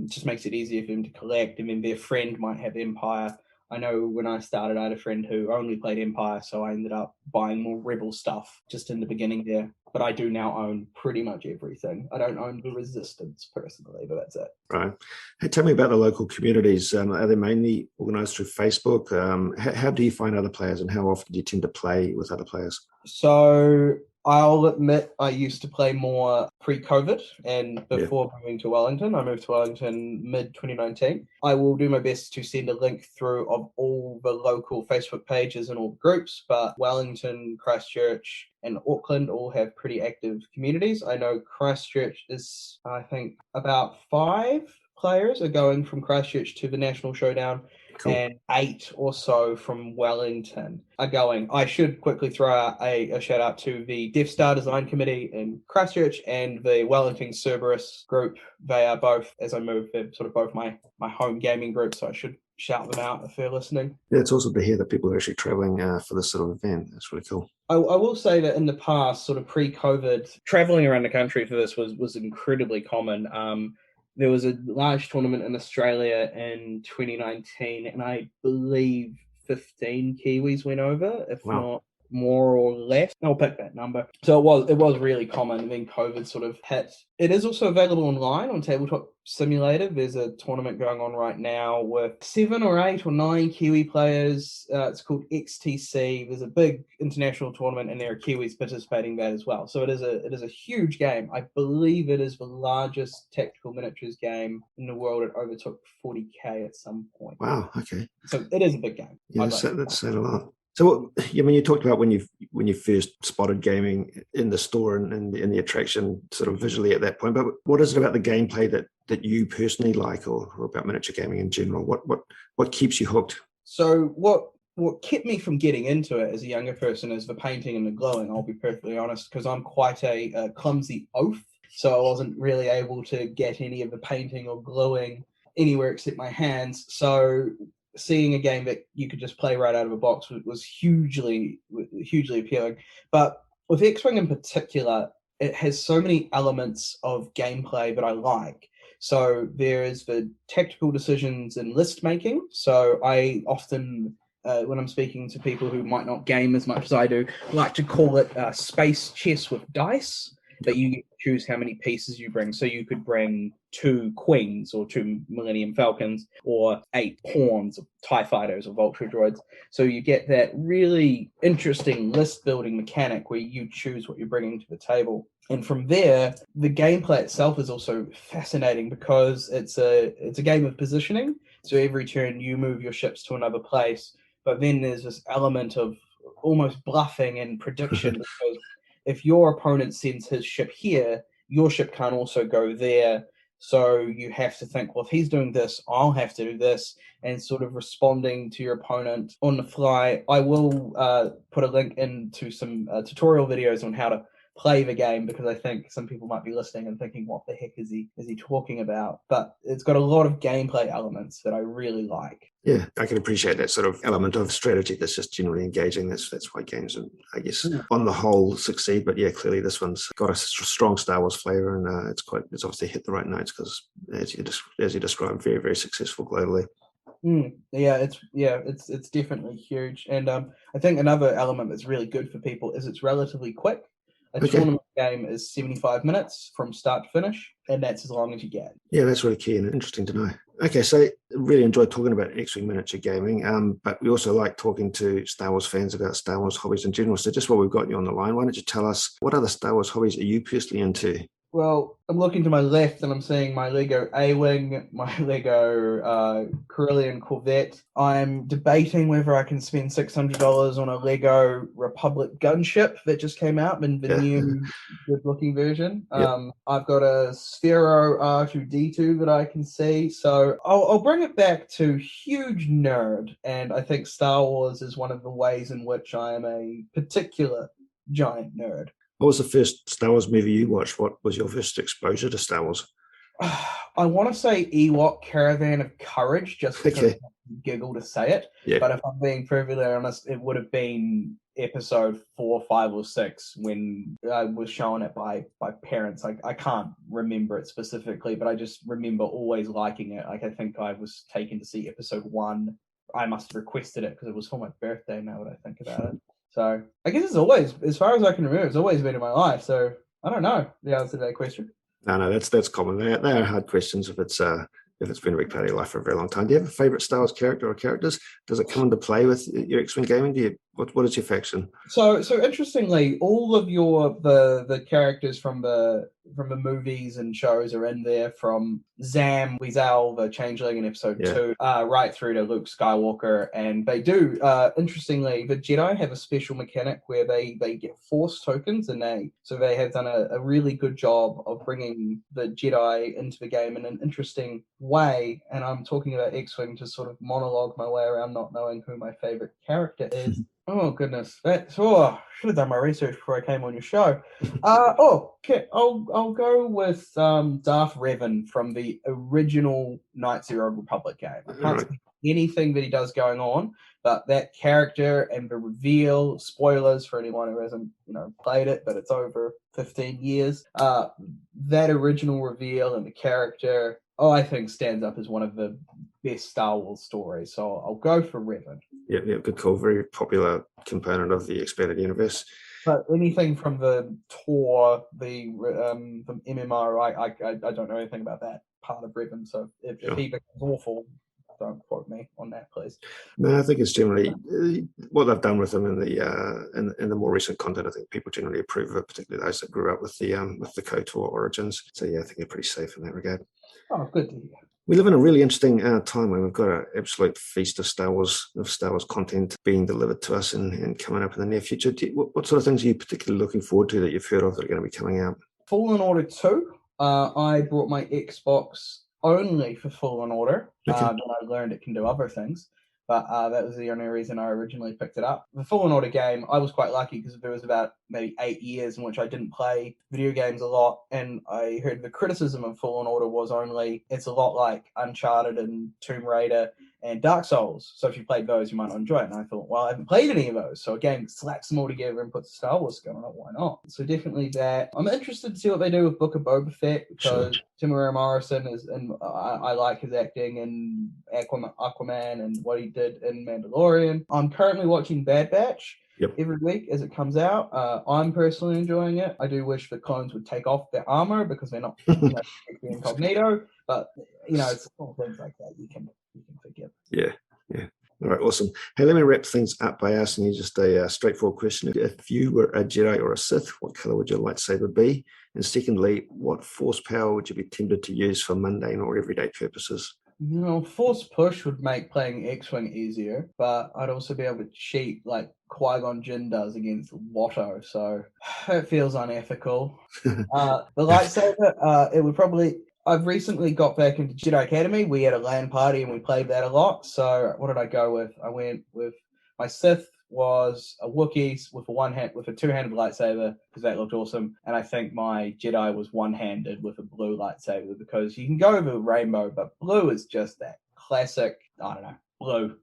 C: Just makes it easier for them to collect, and then their friend might have Empire. I know when I started, I had a friend who only played Empire, so I ended up buying more Rebel stuff just in the beginning there. But I do now own pretty much everything. I don't own the Resistance personally, but that's it.
A: Right. Hey, tell me about the local communities. Are they mainly organised through Facebook? How do you find other players, and how often do you tend to play with other players?
C: So I'll admit I used to play more pre-COVID, and before moving to Wellington. I moved to Wellington mid-2019. I will do my best to send a link through of all the local Facebook pages and all the groups, but Wellington, Christchurch, and Auckland all have pretty active communities. I know Christchurch is, I think, about 5 players are going from Christchurch to the National Showdown. Cool. And 8 or so from Wellington are going. I should quickly throw out a shout out to the Death Star Design Committee in Christchurch and the Wellington Cerberus group. They are both, as I move, they're sort of both my home gaming groups, so I should shout them out if they're listening.
A: Yeah, it's awesome to hear that people are actually traveling for this sort of event. That's really cool.
C: I will say that in the past, sort of pre-COVID, traveling around the country for this was incredibly common. There was a large tournament in Australia in 2019, and I believe 15 Kiwis went over, if
A: Wow.
C: not more or less. I'll pick that number. So it was really common, and then COVID sort of hit. It is also available online on Tabletop Simulator. There's a tournament going on right now with 7 or 8 or 9 Kiwi players. It's called XTC. There's a big international tournament, and there are Kiwis participating in that as well. So it is a huge game. I believe it is the largest tactical miniatures game in the world. It overtook 40K at some point.
A: Wow. Okay.
C: So it is a big game.
A: Yeah, that's said a lot. So, when you talked about when you first spotted gaming in the store and in the attraction, sort of visually at that point, but what is it about the gameplay that you personally like, or about miniature gaming in general? What keeps you hooked?
C: So what kept me from getting into it as a younger person is the painting and the glowing. I'll be perfectly honest, because I'm quite a clumsy oaf, so I wasn't really able to get any of the painting or glowing anywhere except my hands. So seeing a game that you could just play right out of a box was hugely appealing. But with X-Wing in particular, it has so many elements of gameplay that I like. So there is the tactical decisions and list making. So I often, when I'm speaking to people who might not game as much as I do, like to call it space chess with dice. That you get to choose how many pieces you bring. So you could bring 2 queens or 2 Millennium Falcons or 8 pawns of TIE fighters or Vulture droids. So you get that really interesting list building mechanic where you choose what you're bringing to the table. And from there, the gameplay itself is also fascinating because it's a game of positioning. So every turn you move your ships to another place, but then there's this element of almost bluffing and prediction because if your opponent sends his ship here, your ship can't also go there. So you have to think, well, if he's doing this, I'll have to do this, and sort of responding to your opponent on the fly. I will put a link into some tutorial videos on how to play the game, because I think some people might be listening and thinking, what the heck is he talking about? But it's got a lot of gameplay elements that I really like.
A: Yeah, I can appreciate that sort of element of strategy that's just generally engaging. That's why games, I guess, on the whole succeed. But yeah, clearly this one's got a strong Star Wars flavor, and it's obviously hit the right notes because, as you described, very, very successful globally.
C: It's definitely huge. And I think another element that's really good for people is it's relatively quick. A tournament game is 75 minutes from start to finish, and that's as long as you get.
A: Yeah, that's really key and interesting to know. Okay, so really enjoyed talking about X-Wing miniature gaming, but we also like talking to Star Wars fans about Star Wars hobbies in general. So just while we've got you on the line, why don't you tell us what other Star Wars hobbies are you personally into?
C: Well, I'm looking to my left and I'm seeing my Lego A-Wing, my Lego Corellian Corvette. I'm debating whether I can spend $600 on a Lego Republic gunship that just came out in the new good-looking version. Yep. I've got a Sphero R2-D2 that I can see. So I'll bring it back to huge nerd. And I think Star Wars is one of the ways in which I am a particular giant nerd.
A: What was the first Star Wars movie you watched? What was your first exposure to Star Wars?
C: I want to say Ewok Caravan of Courage, just because I giggle to say it. Yeah. But if I'm being perfectly honest, it would have been episode 4, 5, or 6 when I was shown it by parents. I can't remember it specifically, but I just remember always liking it. Like, I think I was taken to see episode 1. I must have requested it because it was for my birthday, now that I think about it. So I guess it's always, as far as I can remember, it's always been in my life. So I don't know the answer to that question.
A: No, that's common. They are hard questions if it's been a big part of your life for a very long time. Do you have a favorite Star Wars character or characters? Does it come into play with your X-Wing gaming? What is your faction? So
C: interestingly, all of the characters from the movies and shows are in there, from Zam Weezal, the Changeling in episode 2, right through to Luke Skywalker. And they do, interestingly, the Jedi have a special mechanic where they get Force tokens, and they have done a really good job of bringing the Jedi into the game in an interesting way. And I'm talking about X-Wing to sort of monologue my way around not knowing who my favorite character is. Oh, goodness. I should have done my research before I came on your show. Okay. I'll go with Darth Revan from the original Knights of the Old Republic game. I can't see anything that he does going on, but that character and the reveal, spoilers for anyone who hasn't played it, but it's over 15 years, that original reveal and the character, I think stands up as one of the best Star Wars stories. So I'll go for Revan.
A: Yeah, good call. Very popular component of the expanded universe.
C: But anything from the tour, the MMO, I don't know anything about that part of Revan. So if he becomes awful, don't quote me on that, please.
A: No, I think it's generally what they've done with them in the more recent content. I think people generally approve of it, particularly those that grew up with the KOTOR origins. So yeah, I think they're pretty safe in that regard.
C: Oh, good to hear.
A: We live in a really interesting time where we've got an absolute feast of Star Wars content being delivered to us and coming up in the near future. What sort of things are you particularly looking forward to that you've heard of that are going to be coming out?
C: Fallen Order 2. I brought my Xbox only for Fallen Order.
A: Okay.
C: Then I learned it can do other things. But that was the only reason I originally picked it up. The Fallen Order game, I was quite lucky because there was about maybe 8 years in which I didn't play video games a lot. And I heard the criticism of Fallen Order was only it's a lot like Uncharted and Tomb Raider and Dark Souls. So if you played those, you might not enjoy it. And I thought, well, I haven't played any of those. So a game that slaps them all together and puts a Star Wars skin on it, why not? So definitely that. I'm interested to see what they do with Book of Boba Fett because Temuera Morrison is, and I like his acting in Aquaman and what he did in Mandalorian. I'm currently watching Bad Batch.
A: Yep.
C: Every week as it comes out. I'm personally enjoying it. I do wish the clones would take off their armor because they're not incognito, but it's all things like that you can forgive.
A: Yeah. All right, awesome. Hey, let me wrap things up by asking you just a straightforward question. If you were a Jedi or a Sith, what color would your lightsaber be? And secondly, what force power would you be tempted to use for mundane or everyday purposes?
C: Force push would make playing X-Wing easier, but I'd also be able to cheat like Qui-Gon Jinn does against Watto, so it feels unethical. The lightsaber, it would probably... I've recently got back into Jedi Academy. We had a LAN party and we played that a lot, so what did I go with? I went with my Sith was a Wookiee with a two-handed lightsaber because that looked awesome, and I think my Jedi was one-handed with a blue lightsaber because you can go over the rainbow, but blue is just that classic, I don't know, blue.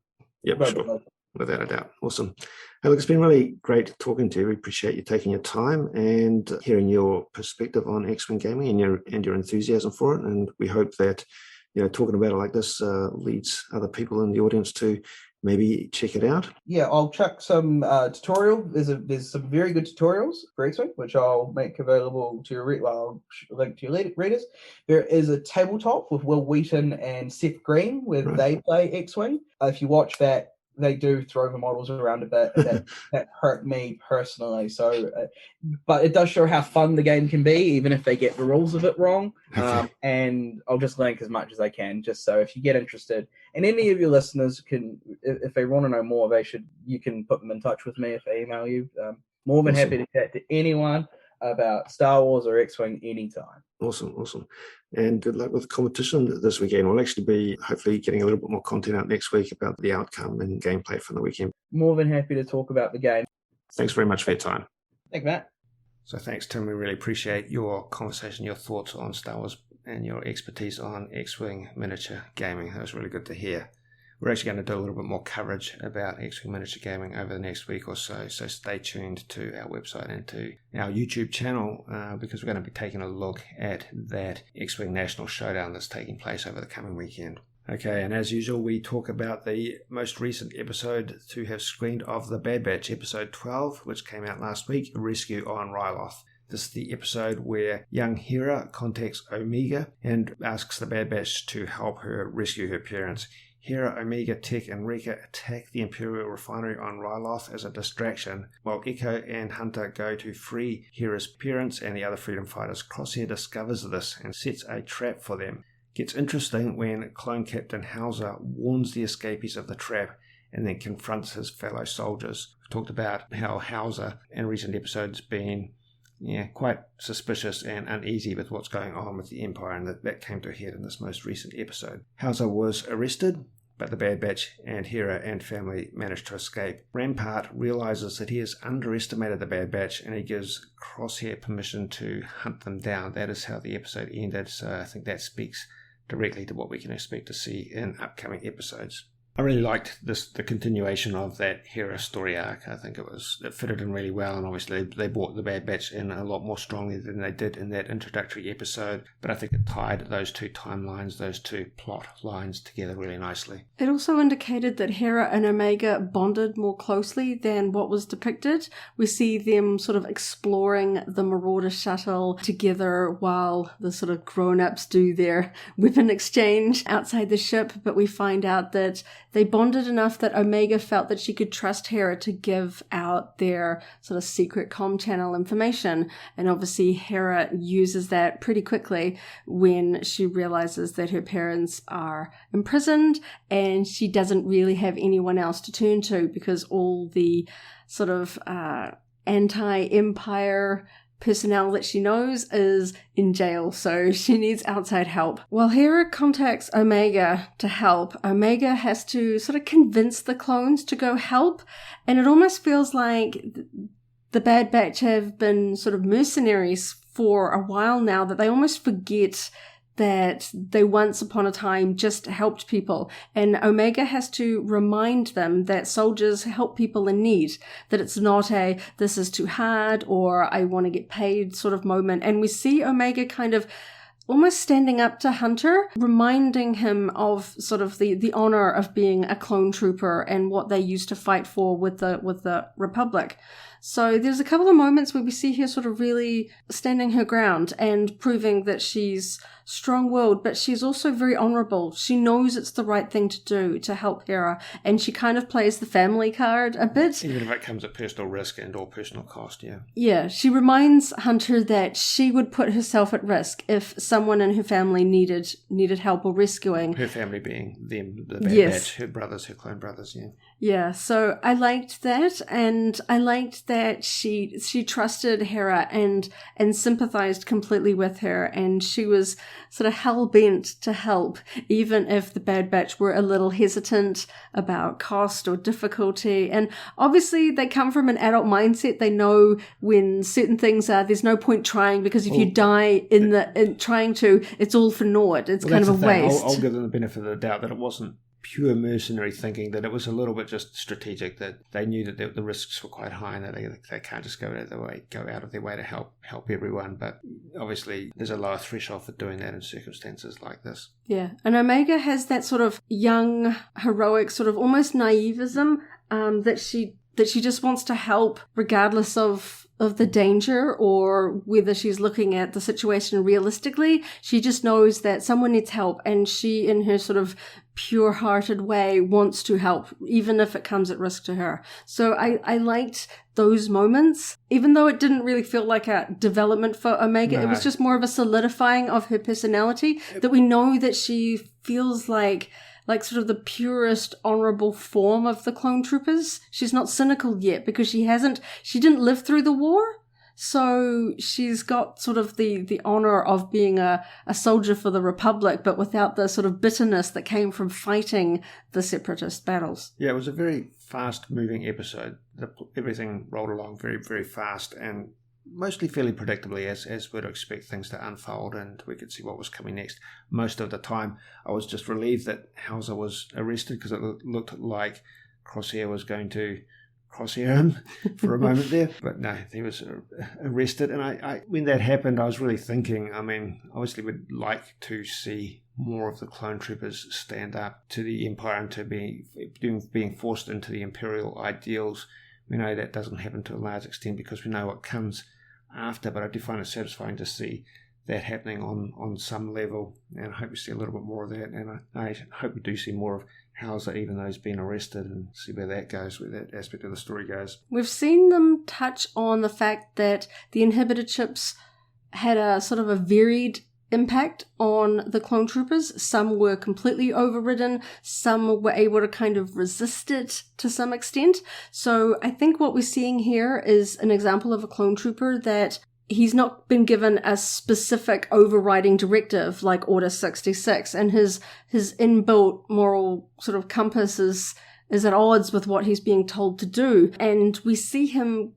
A: Yep, sure. Without a doubt. Awesome. Hey, look, it's been really great talking to you. We appreciate you taking your time and hearing your perspective on X-Wing gaming and your enthusiasm for it, and we hope that talking about it like this leads other people in the audience to maybe check it out. Yeah,
C: I'll chuck some tutorial. There's some very good tutorials for X-Wing, which I'll make available to your I'll link to your readers. There is a tabletop with Will Wheaton and Seth Green where they play X-Wing. If you watch that, they do throw the models around a bit. That hurt me personally. So, but it does show how fun the game can be, even if they get the rules of it wrong. Okay. And I'll just link as much as I can, just so if you get interested, and any of your listeners can, if they want to know more, you can put them in touch with me if they email you. More than happy to chat to anyone about Star Wars or X-Wing anytime.
A: Awesome. And good luck with the competition this weekend. We'll actually be hopefully getting a little bit more content out next week about the outcome and gameplay from the weekend.
C: More than happy to talk about the game.
A: Thanks very much for your time.
C: Thanks, Matt.
A: So thanks, Tim. We really appreciate your conversation, your thoughts on Star Wars and your expertise on X-Wing miniature gaming. That was really good to hear. We're actually going to do a little bit more coverage about X-Wing miniature gaming over the next week or so stay tuned to our website and to our YouTube channel because we're going to be taking a look at that X-Wing National Showdown that's taking place over the coming weekend. Okay, and as usual, we talk about the most recent episode to have screened of The Bad Batch, episode 12, which came out last week, Rescue on Ryloth. This is the episode where young Hera contacts Omega and asks the Bad Batch to help her rescue her parents. Hera, Omega, Tech, and Reka attack the Imperial refinery on Ryloth as a distraction, while Echo and Hunter go to free Hera's parents and the other freedom fighters. Crosshair discovers this and sets a trap for them. Gets interesting when Clone Captain Hauser warns the escapees of the trap and then confronts his fellow soldiers. We've talked about how Hauser in recent episodes been quite suspicious and uneasy with what's going on with the Empire, and that came to a head in this most recent episode. Hauser was arrested, but the Bad Batch and Hera and family managed to escape. Rampart realizes that he has underestimated the Bad Batch and he gives Crosshair permission to hunt them down. That is how the episode ended, so I think that speaks directly to what we can expect to see in upcoming episodes. I really liked the continuation of that Hera story arc. I think it fitted in really well, and obviously they brought the Bad Batch in a lot more strongly than they did in that introductory episode, but I think it tied those two timelines, those two plot lines together really nicely.
B: It also indicated that Hera and Omega bonded more closely than what was depicted. We see them sort of exploring the Marauder shuttle together while the sort of grown-ups do their weapon exchange outside the ship, but we find out that they bonded enough that Omega felt that she could trust Hera to give out their sort of secret comm channel information. And obviously Hera uses that pretty quickly when she realizes that her parents are imprisoned and she doesn't really have anyone else to turn to because all the sort of anti-Empire personnel that she knows is in jail, so she needs outside help. While Hera contacts Omega to help, Omega has to sort of convince the clones to go help, and it almost feels like the Bad Batch have been sort of mercenaries for a while now, that they almost forget that they once upon a time just helped people. And Omega has to remind them that soldiers help people in need, that it's not a, this is too hard or I want to get paid sort of moment. And we see Omega kind of almost standing up to Hunter, reminding him of sort of the honor of being a clone trooper and what they used to fight for with the Republic. So there's a couple of moments where we see her sort of really standing her ground and proving that she's strong-willed, but she's also very honorable. She knows it's the right thing to do to help Hera, and she kind of plays the family card a bit.
A: Even if it comes at personal risk and or personal cost, yeah.
B: Yeah, she reminds Hunter that she would put herself at risk if someone in her family needed help or rescuing.
A: Her family being them, the Bad Batch, her brothers, her clone brothers, yeah.
B: Yeah, so I liked that, and I liked that she trusted Hera and sympathized completely with her, and she was sort of hell-bent to help, even if the Bad Batch were a little hesitant about cost or difficulty. And obviously they come from an adult mindset. They know when certain things are, there's no point trying, because if you die in trying to, it's all for naught. It's kind of a waste.
A: I'll give them the benefit of the doubt that it wasn't pure mercenary thinking, that it was a little bit just strategic, that they knew that the risks were quite high and that they can't just go out of their way to help everyone. But obviously there's a lower threshold for doing that in circumstances like this.
B: Yeah, and Omega has that sort of young, heroic, sort of almost naivism that she just wants to help regardless of the danger or whether she's looking at the situation realistically. She just knows that someone needs help, and she, in her sort of pure-hearted way, wants to help, even if it comes at risk to her. So I liked those moments, even though it didn't really feel like a development for Omega. No. It was just more of a solidifying of her personality, that we know that she feels like sort of the purest, honorable form of the clone troopers. She's not cynical yet because she didn't live through the war. So she's got sort of the honor of being a soldier for the Republic, but without the sort of bitterness that came from fighting the separatist battles.
A: Yeah, it was a very fast-moving episode. Everything rolled along very, very fast and mostly fairly predictably, as we'd expect things to unfold, and we could see what was coming next. Most of the time, I was just relieved that Hauser was arrested, because it looked like Crosshair was going to crosshair him for a moment there. But no, he was arrested. And I when that happened, I was really thinking, I mean, obviously we'd like to see more of the clone troopers stand up to the Empire and to being forced into the Imperial ideals. We know that doesn't happen to a large extent because we know what comes after, but I do find it satisfying to see that happening on some level, and I hope we see a little bit more of that, and I hope we do see more of Hauser, even though he's been arrested, and see where that goes, where that aspect of the story goes.
B: We've seen them touch on the fact that the inhibitor chips had a sort of a varied impact on the clone troopers. Some were completely overridden, some were able to kind of resist it to some extent. So I think what we're seeing here is an example of a clone trooper that he's not been given a specific overriding directive like Order 66, and his inbuilt moral sort of compass is at odds with what he's being told to do. And we see him,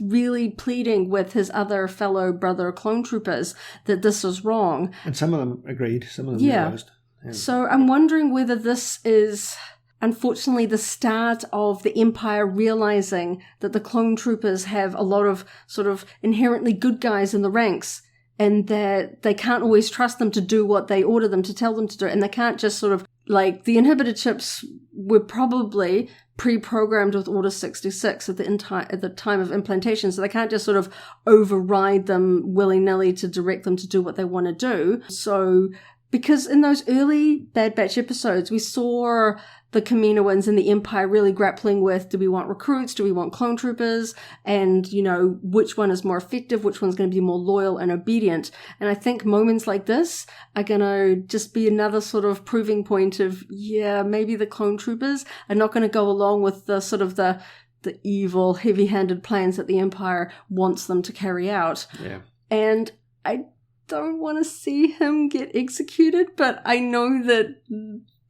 B: really pleading with his other fellow brother clone troopers that this is wrong.
A: And some of them agreed, some of them realized.
B: Yeah. So I'm wondering whether this is unfortunately the start of the Empire realizing that the clone troopers have a lot of sort of inherently good guys in the ranks, and that they can't always trust them to do what they order them to tell them to do, and they can't just sort of, like, the inhibitor chips were probably pre-programmed with Order 66 at the time of implantation, so they can't just sort of override them willy-nilly to direct them to do what they want to do. So, because in those early Bad Batch episodes, we saw the Kaminoans and the Empire really grappling with, do we want recruits, do we want clone troopers, and, you know, which one is more effective, which one's going to be more loyal and obedient. And I think moments like this are going to just be another sort of proving point of, yeah, maybe the clone troopers are not going to go along with the sort of the evil, heavy-handed plans that the Empire wants them to carry out.
A: Yeah.
B: And I don't want to see him get executed, but I know that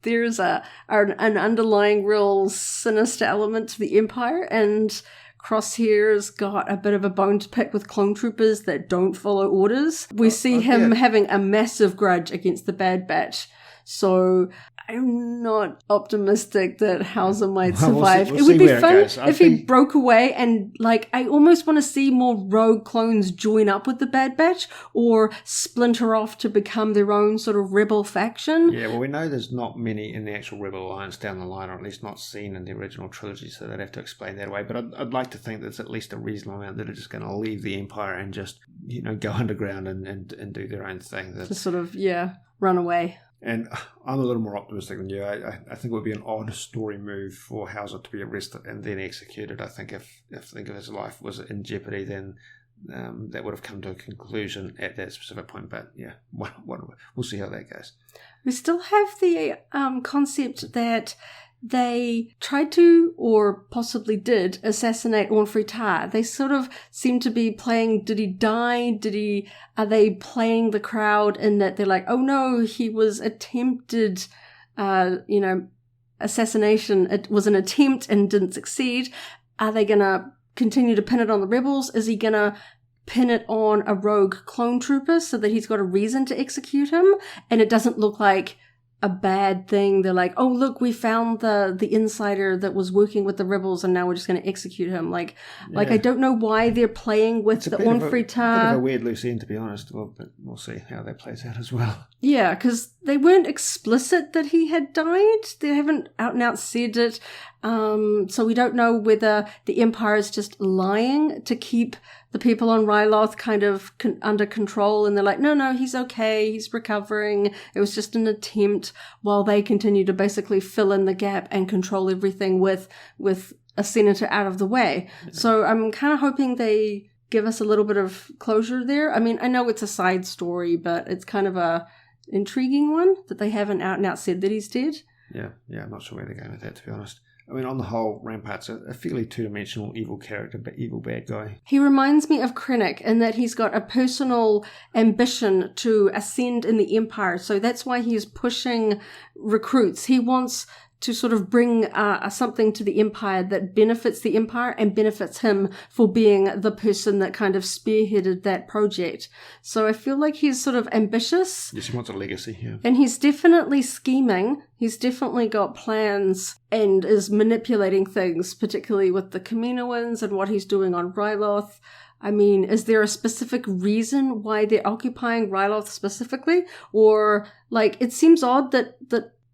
B: there's an underlying real sinister element to the Empire, and Crosshair's got a bit of a bone to pick with clone troopers that don't follow orders. We see him having a massive grudge against the Bad Batch, so I'm not optimistic that Hauser might survive.
A: We'll
B: it would be fun
A: if
B: he broke away, and, like, I almost want to see more rogue clones join up with the Bad Batch or splinter off to become their own sort of rebel faction.
A: Yeah, well, we know there's not many in the actual Rebel Alliance down the line, or at least not seen in the original trilogy, so they'd have to explain that away. But I'd like to think there's at least a reasonable amount that are just going to leave the Empire and just, you know, go underground and do their own thing.
B: Just sort of, run away.
A: And I'm a little more optimistic than you. I think it would be an odd story move for Hauser to be arrested and then executed. I think if his life was in jeopardy, then that would have come to a conclusion at that specific point. But yeah, we'll see how that goes.
B: We still have the concept that they tried to, or possibly did, assassinate Orn Free Taa. They sort of seem to be playing, did he die? Are they playing the crowd in that they're like, oh no, he was attempted, assassination. It was an attempt and didn't succeed. Are they going to continue to pin it on the rebels? Is he going to pin it on a rogue clone trooper so that he's got a reason to execute him? And it doesn't look like a bad thing. They're like, oh look, we found the insider that was working with the rebels, and now we're just going to execute him. Like I don't know why they're playing with the Orn Free Taa.
A: Bit of a weird loose end, to be honest. Well, but we'll see how that plays out as well.
B: Yeah, because they weren't explicit that he had died. They haven't out and out said it. So we don't know whether the Empire is just lying to keep the people on Ryloth kind of under control, and they're like, no, he's okay, he's recovering, it was just an attempt, while they continue to basically fill in the gap and control everything with a senator out of the way. Yeah. So I'm kind of hoping they give us a little bit of closure there. I mean, I know it's a side story, but it's kind of a intriguing one that they haven't out and out said that he's dead.
A: Yeah, I'm not sure where they're going with that, to be honest. I mean, on the whole, Rampart's a fairly two-dimensional evil character, but evil bad guy.
B: He reminds me of Krennic in that he's got a personal ambition to ascend in the Empire, so that's why he's pushing recruits. He wants to sort of bring something to the Empire that benefits the Empire and benefits him for being the person that kind of spearheaded that project. So I feel like he's sort of ambitious.
A: Yes, he wants a legacy, yeah.
B: And he's definitely scheming. He's definitely got plans and is manipulating things, particularly with the Kaminoans and what he's doing on Ryloth. I mean, is there a specific reason why they're occupying Ryloth specifically? Or, like, it seems odd that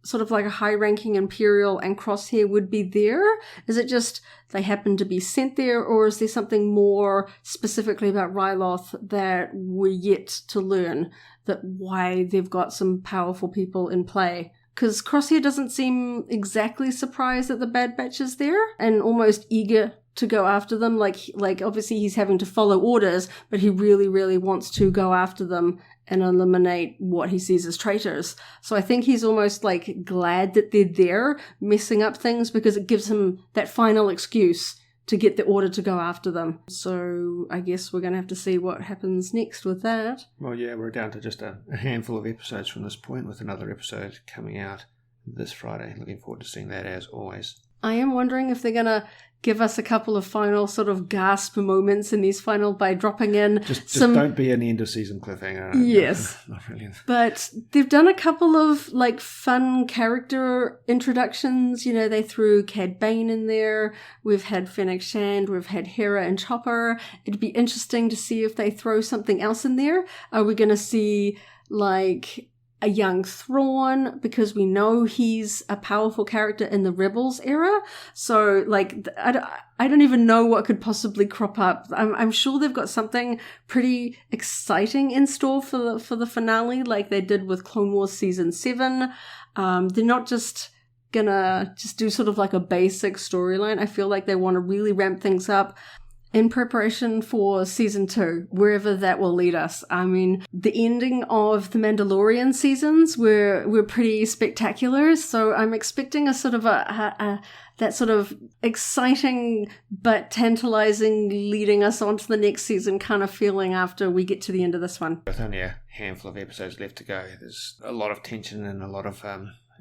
B: sort of like a high-ranking Imperial and Crosshair would be there? Is it just they happen to be sent there, or is there something more specifically about Ryloth that we're yet to learn, that why they've got some powerful people in play? Because Crosshair doesn't seem exactly surprised that the Bad Batch is there, and almost eager to go after them. Like obviously he's having to follow orders, but he really, really wants to go after them and eliminate what he sees as traitors. So I think he's almost like glad that they're there messing up things, because it gives him that final excuse to get the order to go after them. So I guess we're going to have to see what happens next with that.
A: Well, yeah, we're down to just a handful of episodes from this point, with another episode coming out this Friday. Looking forward to seeing that, as always.
B: I am wondering if they're going to give us a couple of final sort of gasp moments in these final by dropping in
A: just
B: some...
A: don't be an end of season cliffhanger.
B: Yes.
A: No, not really.
B: But they've done a couple of like fun character introductions. You know, they threw Cad Bane in there. We've had Fennec Shand. We've had Hera and Chopper. It'd be interesting to see if they throw something else in there. Are we going to see like a young Thrawn, because we know he's a powerful character in the Rebels era? So like I don't even know what could possibly crop up. I'm sure they've got something pretty exciting in store for the finale, like they did with Clone Wars Season 7. They're not just gonna just do sort of like a basic storyline. I feel like they want to really ramp things up in preparation for Season 2, wherever that will lead us. I mean, the ending of the Mandalorian seasons were pretty spectacular, so I'm expecting a sort of that sort of exciting but tantalizing leading us on to the next season kind of feeling after we get to the end of this one.
A: With only a handful of episodes left to go, there's a lot of tension and a lot of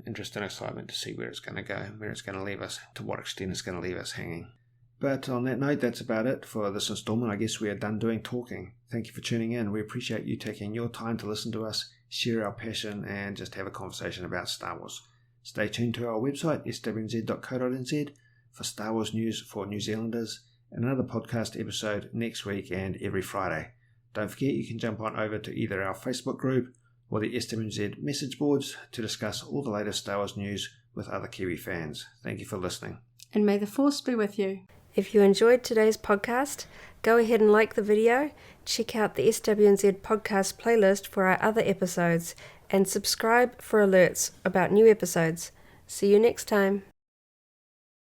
A: interest and excitement to see where it's going to go, where it's going to leave us, to what extent it's going to leave us hanging. But on that note, that's about it for this installment. I guess we are done doing talking. Thank you for tuning in. We appreciate you taking your time to listen to us, share our passion, and just have a conversation about Star Wars. Stay tuned to our website, SWNZ.co.nz, for Star Wars news for New Zealanders, and another podcast episode next week and every Friday. Don't forget you can jump on over to either our Facebook group or the SWNZ message boards to discuss all the latest Star Wars news with other Kiwi fans. Thank you for listening.
B: And may the Force be with you. If you enjoyed today's podcast, go ahead and like the video, check out the SWNZ Podcast playlist for our other episodes, and subscribe for alerts about new episodes. See you next time.